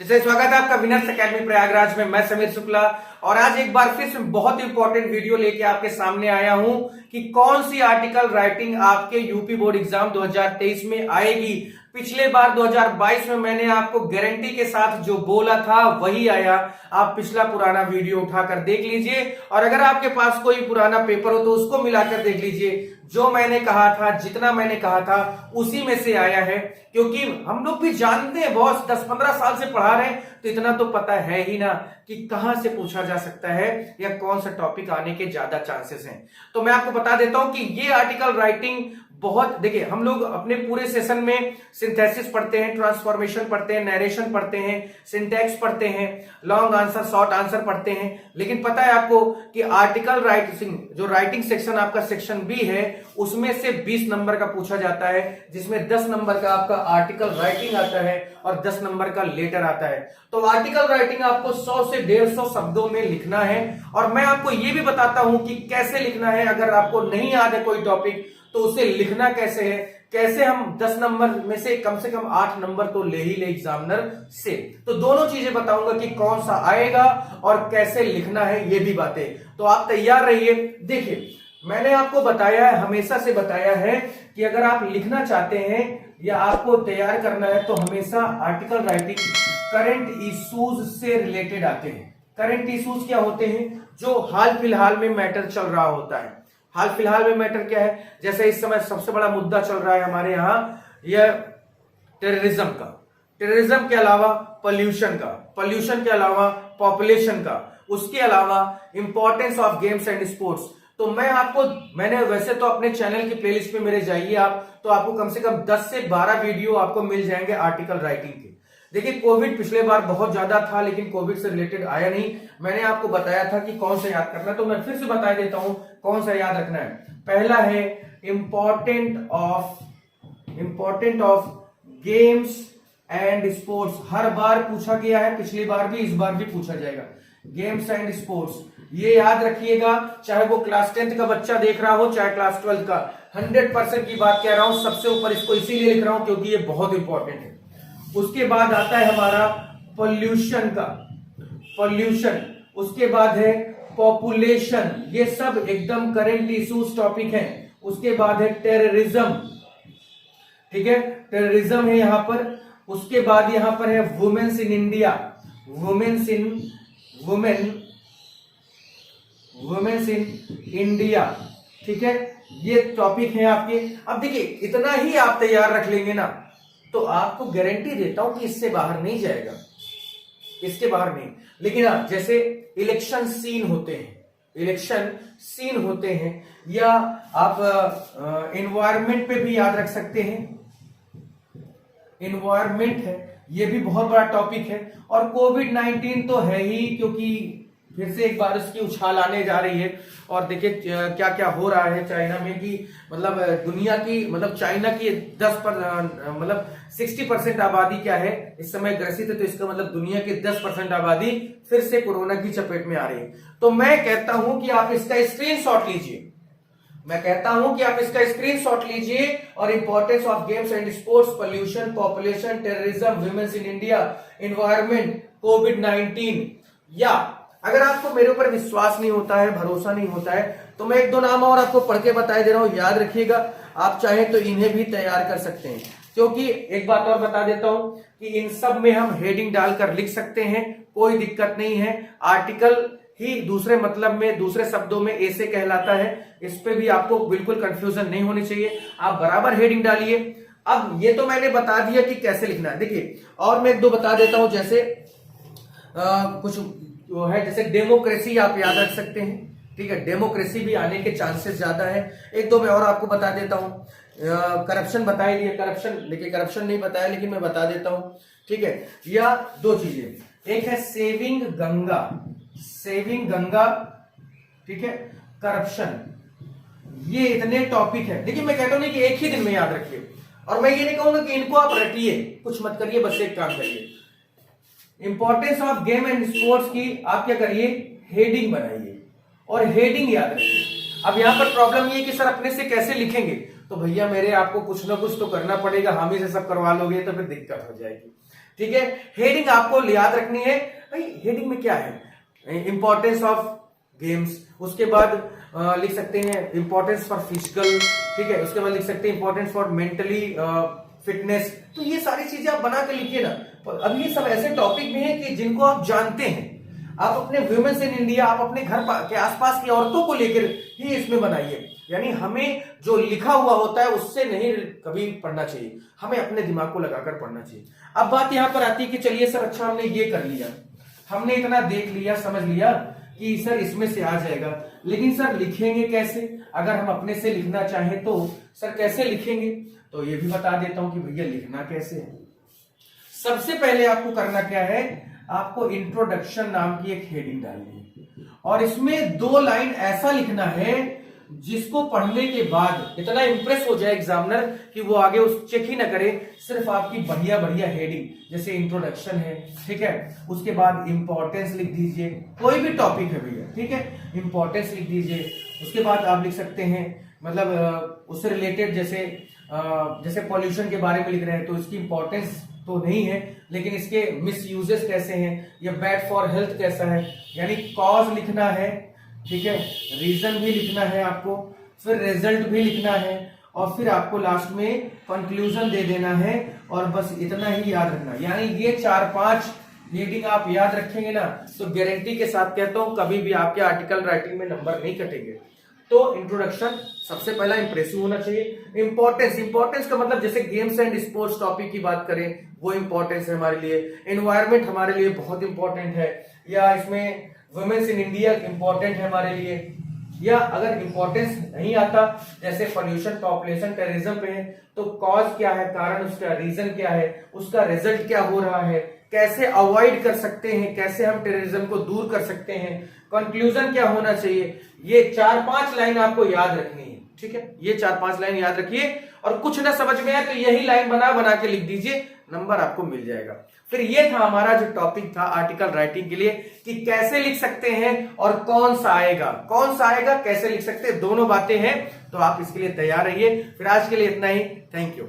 जैसे स्वागत है आपका विनर्स एकेडमी प्रयागराज में। मैं समीर शुक्ला और आज एक बार फिर से बहुत इंपॉर्टेंट वीडियो लेके आपके सामने आया हूं कि कौन सी आर्टिकल राइटिंग आपके यूपी बोर्ड एग्जाम 2023 में आएगी। पिछले बार 2022 में मैंने आपको गारंटी के साथ जो बोला था वही आया। आप पिछला पुराना वीडियो उठाकर देख लीजिए और अगर आपके पास कोई पुराना पेपर हो तो उसको मिलाकर देख लीजिए। जो मैंने कहा था, जितना मैंने कहा था उसी में से आया है। क्योंकि हम लोग भी जानते हैं बॉस, 10-15 साल से पढ़ा रहे हैं तो इतना तो पता है ही ना कि कहां से पूछा जा सकता है या कौन सा टॉपिक आने के ज्यादा चांसेस हैं। तो मैं आपको बता देता हूं कि ये आर्टिकल राइटिंग बहुत, देखिए हम लोग अपने पूरे सेशन में सिंथेसिस पढ़ते हैं, ट्रांसफॉर्मेशन पढ़ते हैं, नरेशन पढ़ते हैं, सिंटैक्स पढ़ते हैं, लॉन्ग आंसर शॉर्ट आंसर पढ़ते हैं। लेकिन पता है आपको कि आर्टिकल राइटिंग, जो राइटिंग सेक्शन आपका सेक्शन बी है, उसमें से 20 नंबर का पूछा जाता है, जिसमें 10 नंबर का आपका आर्टिकल राइटिंग आता है और 10 नंबर का लेटर आता है। तो आर्टिकल राइटिंग आपको 100 से 150 शब्दों में लिखना है और मैं आपको यह भी बताता हूं कि कैसे लिखना है। अगर आपको नहीं याद है कोई टॉपिक तो उसे लिखना कैसे है, कैसे हम 10 नंबर में से कम 8 नंबर तो ले ही ले एग्जामिनर से। तो दोनों चीजें बताऊंगा कि कौन सा आएगा और कैसे लिखना है, ये भी बातें। तो आप तैयार रहिए। देखिए मैंने आपको बताया है, हमेशा से बताया है कि अगर आप लिखना चाहते हैं या आपको तैयार करना है तो हमेशा आर्टिकल राइटिंग करंट इश्यूज से रिलेटेड आते हैं। करंट इश्यूज क्या होते हैं? जो हाल फिलहाल में मैटर चल रहा होता है। हाल फिलहाल में मैटर क्या है? जैसे इस समय सबसे बड़ा मुद्दा चल रहा है हमारे यहाँ यह टेररिज्म का, टेररिज्म के अलावा पॉल्यूशन का, पॉल्यूशन के अलावा पॉपुलेशन का, उसके अलावा importance of games and sports. तो मैंने वैसे तो अपने चैनल की प्लेलिस्ट पे मेरे जाइए आप, तो आपको कम से कम 10 से 12 वीडियो आपको मिल जाएंगे आर्टिकल राइटिंग के। देखिए कोविड पिछले बार बहुत ज्यादा था लेकिन कोविड से रिलेटेड आया नहीं। मैंने आपको बताया था कि कौन सा याद करना है, तो मैं फिर से बता देता हूं कौन सा याद रखना है। पहला है important of games and sports. हर बार पूछा गया है, पिछली बार भी, इस बार भी पूछा जाएगा। गेम्स एंड स्पोर्ट्स ये याद रखिएगा, चाहे वो क्लास 10th का बच्चा देख रहा हो चाहे क्लास 12th का। 100% की बात कह रहा हूं, सबसे ऊपर इसको इसीलिए लिख रहा हूं क्योंकि ये बहुत इंपॉर्टेंट है। उसके बाद आता है हमारा पॉल्यूशन का, पॉल्यूशन। उसके बाद है पॉपुलेशन, ये सब एकदम करंट इश्यूज टॉपिक हैं। उसके बाद है टेररिज्म, ठीक है, टेररिज्म है यहां पर। उसके बाद यहां पर है women's in India, women's in India, ठीक है, ये टॉपिक है आपके। अब देखिए इतना ही आप तैयार रख लेंगे ना तो आपको गारंटी देता हूं कि इससे बाहर नहीं जाएगा, इसके बाहर नहीं। लेकिन जैसे इलेक्शन सीन होते हैं या आप एनवायरनमेंट पे भी याद रख सकते हैं। एनवायरनमेंट है, ये भी बहुत बड़ा टॉपिक है। और कोविड-19 तो है ही, क्योंकि फिर से एक बार इसकी उछाल आने जा रही है। और देखिए क्या क्या हो रहा है चाइना में कि मतलब दुनिया की, मतलब चाइना की 60% आबादी क्या है इस समय ग्रसित है। तो इसका मतलब दुनिया की 10% आबादी फिर से कोरोना की चपेट में आ रही है। तो मैं कहता हूं कि आप इसका स्क्रीनशॉट लीजिए, और importance of games and sports, pollution, population, terrorism, women's in India, environment, कोविड-19। या अगर आपको मेरे ऊपर विश्वास नहीं होता है, भरोसा नहीं होता है, तो मैं 1-2 नाम और आपको पढ़ के बता दे रहा हूं, याद रखिएगा। आप चाहे तो इन्हें भी तैयार कर सकते हैं, क्योंकि एक बात और बता देता हूं कि इन सब में हम हेडिंग डालकर लिख सकते हैं, कोई दिक्कत नहीं है। आर्टिकल ही दूसरे मतलब में, दूसरे शब्दों में ऐसे कहलाता है, इस पे भी आपको बिल्कुल कंफ्यूजन नहीं होनी चाहिए। आप बराबर हेडिंग डालिए। अब ये तो मैंने बता दिया कि कैसे लिखना है। देखिए और मैं 1-2 बता देता हूं, जैसे कुछ वो है, जैसे डेमोक्रेसी आप याद रख सकते हैं, ठीक है, डेमोक्रेसी भी आने के चांसेस ज्यादा है। 1-2 मैं और आपको बता देता हूं। करप्शन बता ही दिया, करप्शन, देखिए करप्शन नहीं बताया लेकिन मैं बता देता हूं, ठीक है। या 2 चीजें, एक है सेविंग गंगा, ठीक है, करप्शन। ये इतने टॉपिक है। देखिए मैं कहता हूं नहीं कि एक ही दिन में याद रखिए, और मैं ये नहीं कहूंगा कि इनको आप रटिए, कुछ मत करिए, बस एक काम करिए। Importance of game and sports की आप क्या करिए, हेडिंग बनाइए और हेडिंग याद रखिए। अब यहां पर प्रॉब्लम ये है कि सर अपने से कैसे लिखेंगे, तो भैया मेरे आपको कुछ ना कुछ तो करना पड़ेगा। हम ही से सब करवा लोगे तो फिर दिक्कत हो जाएगी। ठीक है। हेडिंग आपको याद रखनी है भाई, हेडिंग में क्या है, इंपॉर्टेंस ऑफ गेम्स, उसके बाद लिख सकते हैं इंपॉर्टेंस फॉर फिजिकल, ठीक है, उसके बाद लिख सकते हैं इंपॉर्टेंस फॉर मेंटली फिटनेस। तो ये सारी चीजें आप बना के लिखिए ना। अब ये सब ऐसे टॉपिक भी हैं कि जिनको आप जानते हैं, आप अपने वुमेन्स इन इंडिया, आप अपने घर के आसपास की औरतों को लेकर ही इसमें बनाइए। यानी हमें जो लिखा हुआ होता है उससे नहीं कभी पढ़ना चाहिए, हमें अपने दिमाग को लगाकर पढ़ना चाहिए। अब बात यहां पर आती है कि चलिए सर, अच्छा हमने ये कर लिया, हमने इतना देख लिया, समझ लिया कि सर इसमें से आ जाएगा, लेकिन सर लिखेंगे कैसे? अगर हम अपने से लिखना चाहें तो सर कैसे लिखेंगे? तो ये भी बता देता हूं कि भैया लिखना कैसे है। सबसे पहले आपको करना क्या है, आपको इंट्रोडक्शन नाम की एक हेडिंग डालनी है और इसमें 2 लाइन ऐसा लिखना है जिसको पढ़ने के बाद इतना इंप्रेस हो जाए एग्जामिनर कि वो आगे उस चेक ही ना करे, सिर्फ आपकी बढ़िया बढ़िया हेडिंग, जैसे इंट्रोडक्शन है, ठीक है, उसके बाद इंपॉर्टेंस लिख दीजिए, कोई भी टॉपिक है भैया, ठीक है, इंपॉर्टेंस लिख दीजिए। उसके बाद आप लिख सकते हैं मतलब उससे रिलेटेड, जैसे पॉल्यूशन के बारे में लिख रहे हैं तो इसकी इंपॉर्टेंस तो नहीं है, लेकिन इसके मिस यूजेस कैसे हैं या बैड फॉर हेल्थ कैसा है, यानी कॉज लिखना है, ठीक है, रीजन भी लिखना है आपको, फिर रिजल्ट भी लिखना है और फिर आपको लास्ट में कंक्लूजन दे देना है और बस इतना ही याद रखना। यानी ये 4-5 हेडिंग आप याद रखेंगे ना तो गारंटी के साथ कहता हूं कभी भी आपके आर्टिकल राइटिंग में नंबर नहीं कटेंगे। तो इंट्रोडक्शन सबसे पहला इंप्रेसिव होना चाहिए। इंपॉर्टेंस का मतलब जैसे गेम्स एंड स्पोर्ट्स टॉपिक की बात करें वो इंपॉर्टेंस है हमारे लिए, एनवायरमेंट हमारे लिए बहुत इंपॉर्टेंट है, या इसमें वुमेन्स इन इंडिया इंपॉर्टेंट है हमारे लिए, या अगर इंपॉर्टेंस नहीं आता जैसे पॉल्यूशन, पॉपुलेशन, टेररिज्म पे है तो कॉज क्या है, कारण उसका, रीजन क्या है, उसका रिजल्ट क्या हो रहा है, कैसे अवॉइड कर सकते हैं, कैसे हम टेररिज्म को दूर कर सकते हैं, कंक्लूजन क्या होना चाहिए, ये 4-5 लाइन आपको याद रखनी है, ठीक है। ये 4-5 लाइन याद रखिए और कुछ ना समझ में आए तो यही लाइन बना के लिख दीजिए, नंबर आपको मिल जाएगा। फिर ये था हमारा जो टॉपिक था आर्टिकल राइटिंग के लिए कि कैसे लिख सकते हैं और कौन सा आएगा, कैसे लिख सकते हैं, दोनों बातें हैं। तो आप इसके लिए तैयार रहिए। फिर आज के लिए इतना ही, थैंक यू।